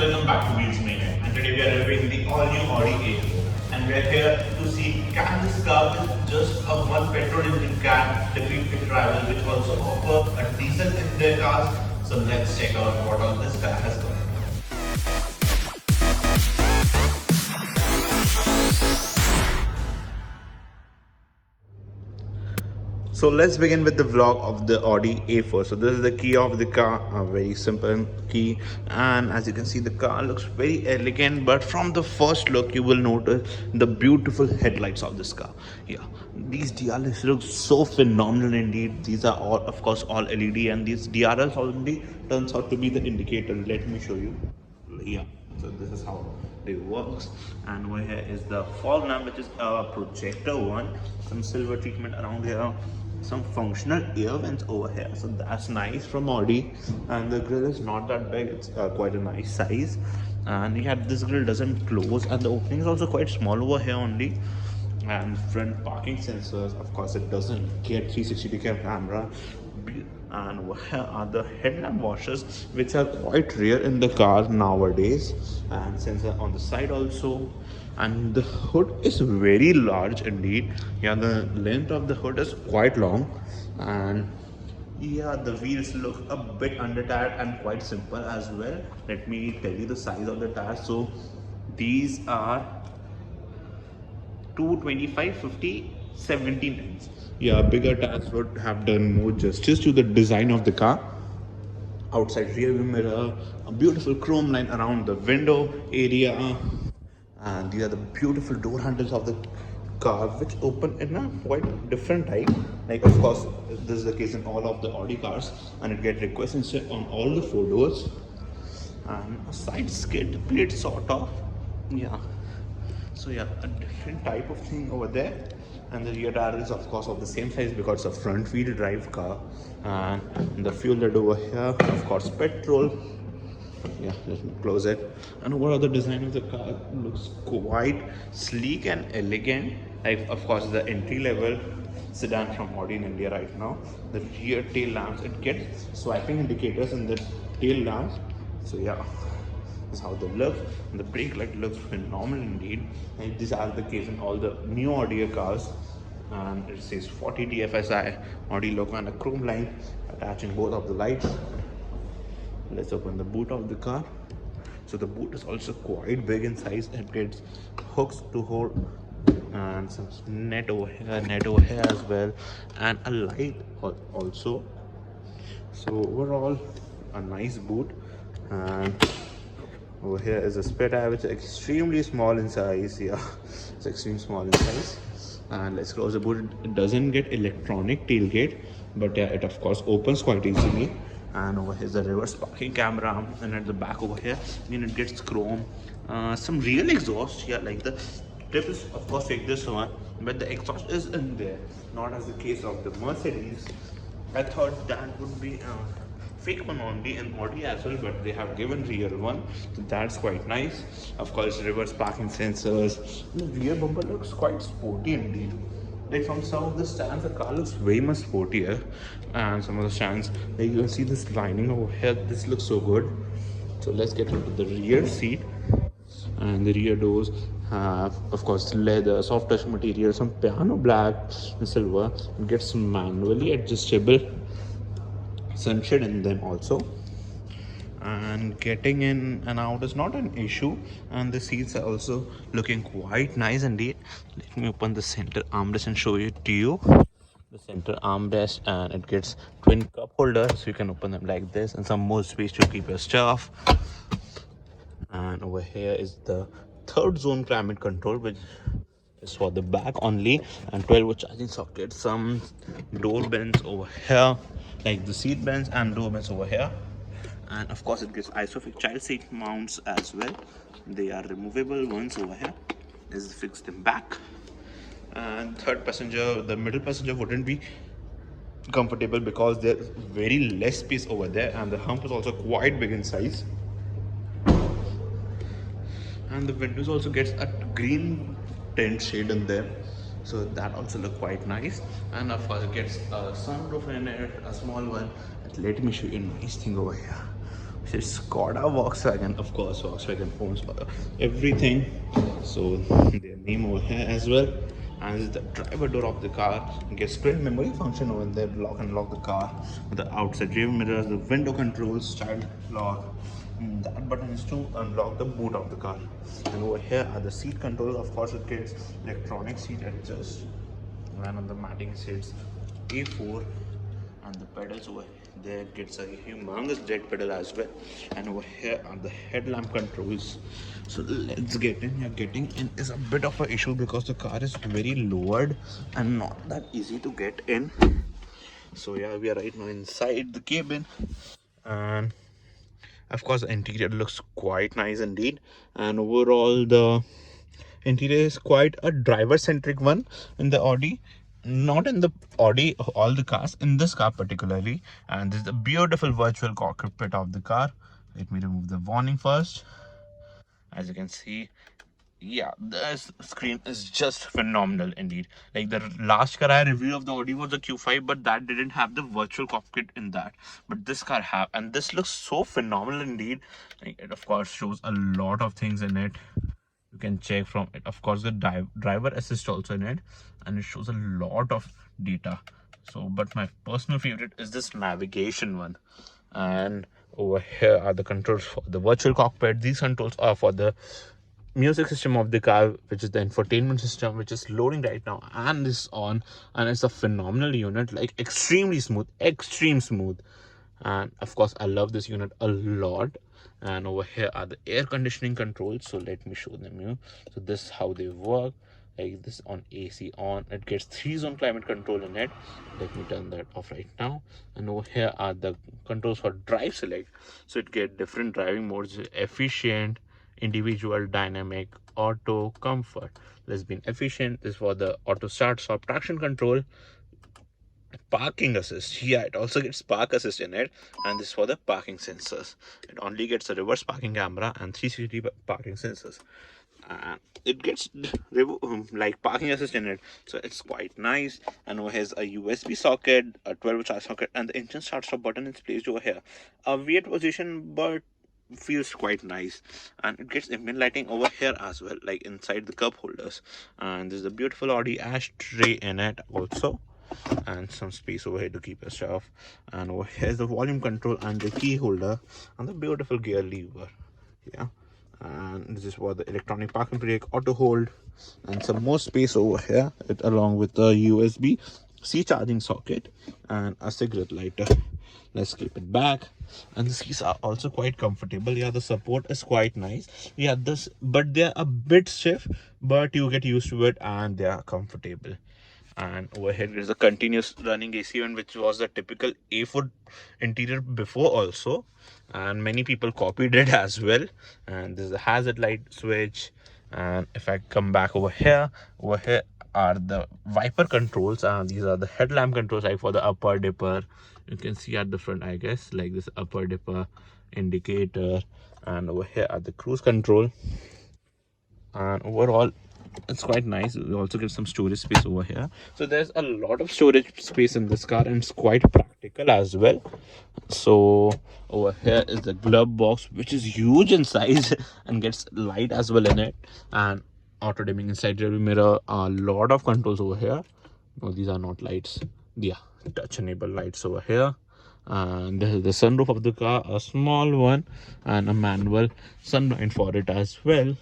welcome back to Wheels Mainnet, and today we are reviewing the all-new Audi A4, and we are here to see can this car with just a one petrol engine can defeat its rival, which also offer a diesel in their cars. So let's check out what all this car has got. So let's begin with the vlog of the Audi A4. So this is the key of the car, a very simple key, and as you can see the car looks very elegant, but from the first look you will notice the beautiful headlights of this car. Yeah, these DRLs look so phenomenal indeed. These are all, of course, all LED, and these DRLs only turns out to be the indicator. Let me show you. Yeah, so this is how it works, and over here is the fog lamp, which is a projector one, some silver treatment around here, some functional air vents over here, so that's nice from Audi. And the grill is not that big, it's quite a nice size, and yeah, this grill doesn't close, and the opening is also quite small over here only. And front parking sensors, of course it doesn't get 360 camera. And here are the headlamp washers, which are quite rare in the car nowadays, and sensor on the side also. And the hood is very large indeed. Yeah, the length of the hood is quite long, and yeah, the wheels look a bit under tired and quite simple as well. Let me tell you the size of the tires. So these are 225, 50, 17 inch. Yeah, bigger tires would have done more justice to the design of the car. Outside rear view mirror, a beautiful chrome line around the window area, and these are the beautiful door handles of the car, which open in a quite different type. Like, of course, this is the case in all of the Audi cars, and it gets requests on all the four doors. And a side skid plate sort of. Yeah, so yeah, a different type of thing over there. And the rear tire is of course of the same size because it's a front wheel drive car. And the fuel lid over here, of course, petrol. Yeah, let me close it. And overall the design of the car looks quite sleek and elegant. Like, of course, the entry level sedan from Audi in India right now. The rear tail lamps, it gets swiping indicators in the tail lamps. So yeah, is how they look. And the brake light looks phenomenal indeed, and these are the case in all the new Audi cars. And it says 40 TFSI Audi logo and a chrome line attaching both of the lights. Let's open the boot of the car. So the boot is also quite big in size. It gets hooks to hold, and some net over here as well, and a light also. So overall a nice boot. And over here is a spare tire, which is extremely small in size. Yeah, it's extremely small in size. And let's close the boot. It doesn't get electronic tailgate, but yeah, it of course opens quite easily. And over here is the reverse parking camera, and at the back over here, then it gets chrome. Some real exhaust. Yeah, like the tip is of course fake, this one, but the exhaust is in there, not as the case of the Mercedes. I thought that would be fake one only in Audi as well, but they have given real one, so that's quite nice. Of course, reverse parking sensors. The rear bumper looks quite sporty indeed. Like, from some of the stands, the car looks way much sportier, and some of the stands, like you can see this lining over here, this looks so good. So let's get into the rear seat. And the rear doors have, of course, leather, soft touch material, some piano black and silver. It gets manually adjustable sunshade in them also, and getting in and out is not an issue. And the seats are also looking quite nice indeed. Let me open the center armrest and show it to you. The center armrest, and it gets twin cup holders, so you can open them like this, and some more space to keep your stuff. And over here is the third zone climate control, which is for the back only, and 12-volt charging socket. Some door bends over here, like the seat bends and door bends over here. And of course it gives isofix child seat mounts as well. They are removable ones over here. This is fixed in back. And third passenger, the middle passenger wouldn't be comfortable because there's very less space over there, and the hump is also quite big in size. And the windows also gets a green tint shade in there, so that also look quite nice. And of course it gets a sunroof in it, a small one. Let me show you a nice thing over here. It's Skoda Volkswagen, of course. Volkswagen owns everything, so their name over here as well. And the driver door of the car gets screen memory function over there, lock and lock the car with the outside rear mirrors, the window controls, child lock. That button is to unlock the boot of the car. And over here are the seat controls. Of course, it gets electronic seat adjust. And on the matting seats, A4, and the pedals over there gets a humongous jet pedal as well. And over here are the headlamp controls. So let's get in. Yeah, getting in is a bit of an issue because the car is very lowered and not that easy to get in. So yeah, we are right now inside the cabin, and of course the interior looks quite nice indeed. And overall the interior is quite a driver centric one in the Audi, not in the Audi, all the cars, in this car particularly. And this is the beautiful virtual cockpit of the car. Let me remove the warning first. As you can see, yeah, this screen is just phenomenal indeed. Like the last car I reviewed of the Audi was the Q5, but that didn't have the virtual cockpit in that, but this car have, and this looks so phenomenal indeed. Like, it of course shows a lot of things in it. You can check from it, of course, the driver assist also in it, and it shows a lot of data. So but my personal favorite is this navigation one. And over here are the controls for the virtual cockpit. These controls are for the music system of the car, which is the infotainment system, which is loading right now and is on. And it's a phenomenal unit, like extremely smooth, extreme smooth. And of course I love this unit a lot. And over here are the air conditioning controls, so let me show them you. So this is how they work. Like this, on AC on, it gets 3-zone climate control in it. Let me turn that off right now. And over here are the controls for drive select, so it get different driving modes: efficient, individual, dynamic, auto, comfort. Let's be efficient. This is for the auto start stop traction control. Parking assist, yeah, it also gets park assist in it. And this is for the parking sensors. It only gets a reverse parking camera and 360 parking sensors. And it gets like parking assist in it, so it's quite nice. And over here's a USB socket, a 12 charge socket, and the engine start stop button is placed over here. A weird position, but feels quite nice. And it gets ambient lighting over here as well, like inside the cup holders. And there's a beautiful Audi ashtray in it also, and some space over here to keep your stuff. And over here's the volume control and the key holder and the beautiful gear lever. Yeah, and this is for the electronic parking brake, auto hold, and some more space over here, it along with the USB C charging socket and a cigarette lighter. Let's keep it back. And the seats are also quite comfortable. Yeah, the support is quite nice. Yeah, this, but they're a bit stiff, but you get used to it and they are comfortable. And over here is a continuous running AC vent, which was the typical A4 interior before also, and many people copied it as well. And there's a hazard light switch. And if I come back over here are the wiper controls, and these are the headlamp controls, like for the upper dipper. You can see at the front, I guess, like this upper dipper indicator. And over here are the cruise control. And overall it's quite nice. We also get some storage space over here, so there's a lot of storage space in this car, and it's quite practical as well. So over here is the glove box, which is huge in size and gets light as well in it. And auto dimming inside rear mirror, a lot of controls over here. No, these are not lights. Yeah, touch enable lights over here. And this is the sunroof of the car, a small one, and a manual sunblind for it as well.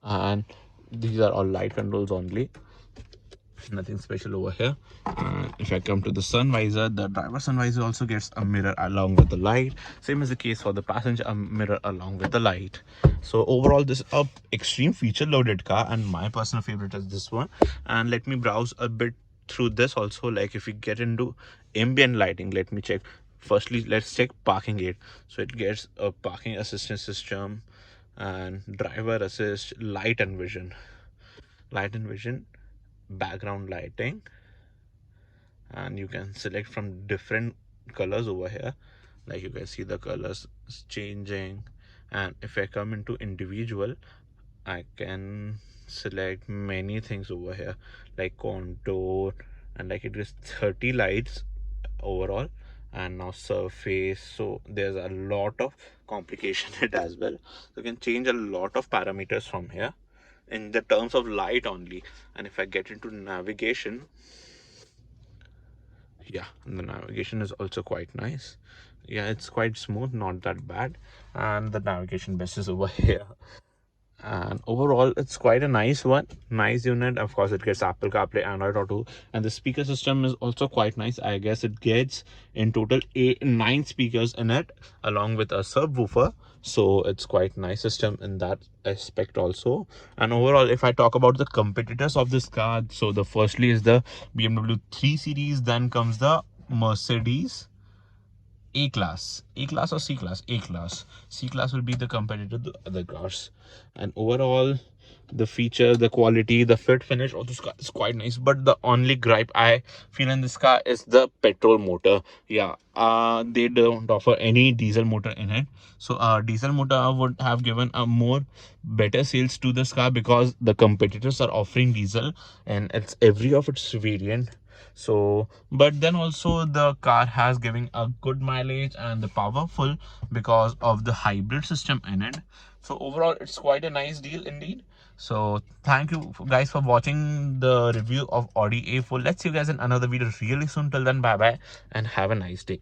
And these are all light controls only, nothing special over here. And if I come to the sun visor, the driver sun visor also gets a mirror along with the light, same as the case for the passenger, a mirror along with the light. So overall this is a extreme feature loaded car, and my personal favorite is this one. And let me browse a bit through this also. Like if we get into ambient lighting, let me check. Firstly, let's check parking aid. So it gets a parking assistance system and driver assist, light and vision, background lighting, and you can select from different colors over here. Like you can see the colors changing. And if I come into individual, I can select many things over here, like contour, and like it is 30 lights overall. And now surface, so there's a lot of complicated as well. So you can change a lot of parameters from here in the terms of light only. And if I get into navigation, yeah, the navigation is also quite nice. Yeah, it's quite smooth, not that bad. And the navigation best is over here. And overall it's quite a nice one, nice unit. Of course it gets Apple CarPlay, Android Auto, and the speaker system is also quite nice. I guess it gets in total 9 speakers in it, along with a subwoofer. So it's quite nice system in that aspect also. And overall, if I talk about the competitors of this car, so the firstly is the BMW 3 Series, then comes the Mercedes A class or C class? A class. C class will be the competitor to the other cars. And overall, the feature, the quality, the fit finish of this car is quite nice. But the only gripe I feel in this car is the petrol motor. Yeah, they don't offer any diesel motor in it. So diesel motor would have given a more better sales to this car, because the competitors are offering diesel and it's every of its variant. So but then also the car has giving a good mileage and the powerful because of the hybrid system in it. So overall it's quite a nice deal indeed. So thank you guys for watching the review of Audi A4. Let's see you guys in another video really soon. Till then, bye bye and have a nice day.